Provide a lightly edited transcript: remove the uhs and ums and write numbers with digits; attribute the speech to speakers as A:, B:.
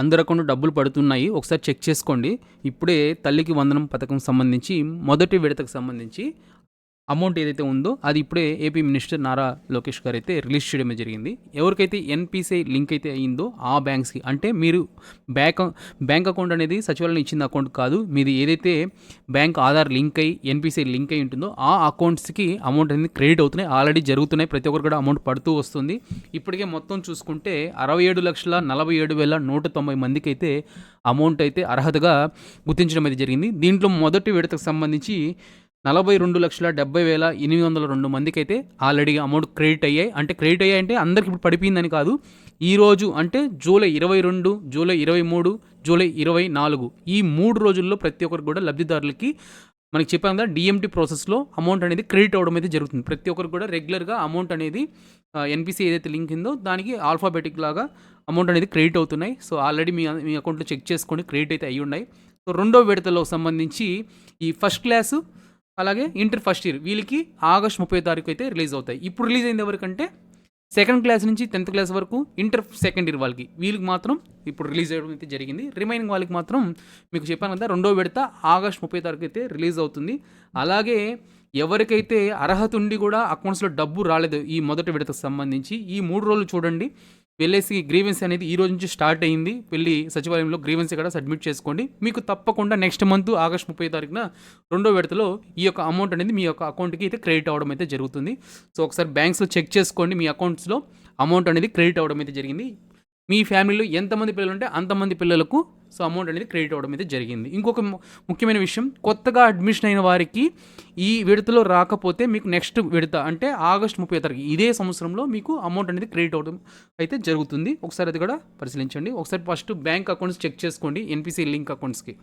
A: అందరి అకౌంట్ డబ్బులు పడుతున్నాయి. ఒకసారి చెక్ చేసుకోండి. ఇప్పుడే తల్లికి వందనం పథకం సంబంధించి మొదటి విడతకు సంబంధించి అమౌంట్ ఏదైతే ఉందో అది ఇప్పుడే ఏపీ మినిస్టర్ నారా లోకేష్ గారు అయితే రిలీజ్ చేయడమే జరిగింది. ఎవరికైతే ఎన్పిసిఐ లింక్ అయితే అయ్యిందో ఆ బ్యాంక్స్కి, అంటే మీరు బ్యాంక్ అకౌంట్ అనేది సచివాలయం ఇచ్చిన అకౌంట్ కాదు, మీది ఏదైతే బ్యాంక్ ఆధార్ లింక్ అయ్యి ఎన్పిసిఐ లింక్ అయి ఉంటుందో ఆ అకౌంట్స్కి అమౌంట్ అనేది క్రెడిట్ అవుతున్నాయి. ఆల్రెడీ జరుగుతున్నాయి. ప్రతి ఒక్కరు కూడా అమౌంట్ పడుతూ వస్తుంది. ఇప్పటికే మొత్తం చూసుకుంటే 67,47,190 మందికి అయితే అమౌంట్ అయితే అర్హతగా గుర్తించడం అయితే జరిగింది. దీంట్లో మొదటి విడతకు సంబంధించి 42,70,802 మందికి అయితే ఆల్రెడీ అమౌంట్ క్రెడిట్ అయ్యాయి. అంటే క్రెడిట్ అయ్యాయి అంటే అందరికి ఇప్పుడు పడిపోయిందని కాదు. ఈరోజు అంటే జూలై 22, జూలై 23, జూలై 24 ఈ 3 రోజుల్లో ప్రతి ఒక్కరికి కూడా లబ్ధిదారులకి మనకి చెప్పాం కదా డిఎంటీ ప్రాసెస్లో అమౌంట్ అనేది క్రెడిట్ అవ్వడం అయితే జరుగుతుంది. ప్రతి ఒక్కరికి కూడా రెగ్యులర్గా అమౌంట్ అనేది ఎన్పిసి ఏదైతే లింక్ ఉందో దానికి ఆల్ఫాబెటిక్ లాగా అమౌంట్ అనేది క్రెడిట్ అవుతున్నాయి. సో ఆల్రెడీ మీ అకౌంట్లో చెక్ చేసుకోండి, క్రెడిట్ అయితే అయ్యి ఉన్నాయి. సో రెండో విడతలో సంబంధించి ఈ ఫస్ట్ క్లాసు అలాగే ఇంటర్ ఫస్ట్ ఇయర్ వీళ్ళకి ఆగస్ట్ 30 అయితే రిలీజ్ అవుతాయి. ఇప్పుడు రిలీజ్ అయింది ఎవరికంటే సెకండ్ క్లాస్ నుంచి 10th క్లాస్ వరకు ఇంటర్ సెకండ్ ఇయర్ వీళ్ళకి మాత్రం ఇప్పుడు రిలీజ్ అయ్యడం అయితే జరిగింది. రిమైనింగ్ వాళ్ళకి మాత్రం మీకు చెప్పాను కదా రెండో విడత ఆగస్ట్ 30 అయితే రిలీజ్ అవుతుంది. అలాగే ఎవరికైతే అర్హత ఉండి కూడా అకౌంట్స్లో డబ్బు రాలేదు ఈ మొదటి విడతకు సంబంధించి ఈ 3 రోజులు చూడండి, వెళ్ళేసి గ్రీవెన్స్ అనేది ఈ రోజు నుంచి స్టార్ట్ అయ్యింది. వెళ్ళి సచివాలయంలో గ్రీవెన్స్ కూడా సబ్మిట్ చేసుకోండి. మీకు తప్పకుండా నెక్స్ట్ మంత్ ఆగస్ట్ 30 రెండో విడతలో ఈ యొక్క అమౌంట్ అనేది మీ యొక్క అకౌంట్కి అయితే క్రెడిట్ అవ్వడం అయితే జరుగుతుంది. సో ఒకసారి బ్యాంక్స్లో చెక్ చేసుకోండి, మీ అకౌంట్స్లో అమౌంట్ అనేది క్రెడిట్ అవ్వడం అయితే జరిగింది. మీ ఫ్యామిలీలో ఎంతమంది పిల్లలు ఉంటే అంతమంది పిల్లలకు సో అమౌంట్ అనేది క్రెడిట్ అవ్వడం అయితే జరిగింది. ఇంకొక ముఖ్యమైన విషయం, కొత్తగా అడ్మిషన్ అయిన వారికి ఈ విడతలో రాకపోతే మీకు నెక్స్ట్ విడత అంటే ఆగస్ట్ 30 ఇదే సంవత్సరంలో మీకు అమౌంట్ అనేది క్రెడిట్ అవ్వడం అయితే జరుగుతుంది. ఒకసారి అది కూడా పరిశీలించండి. ఒకసారి ఫస్ట్ బ్యాంక్ అకౌంట్స్ చెక్ చేసుకోండి, ఎన్పిసి లింక్ అకౌంట్స్కి.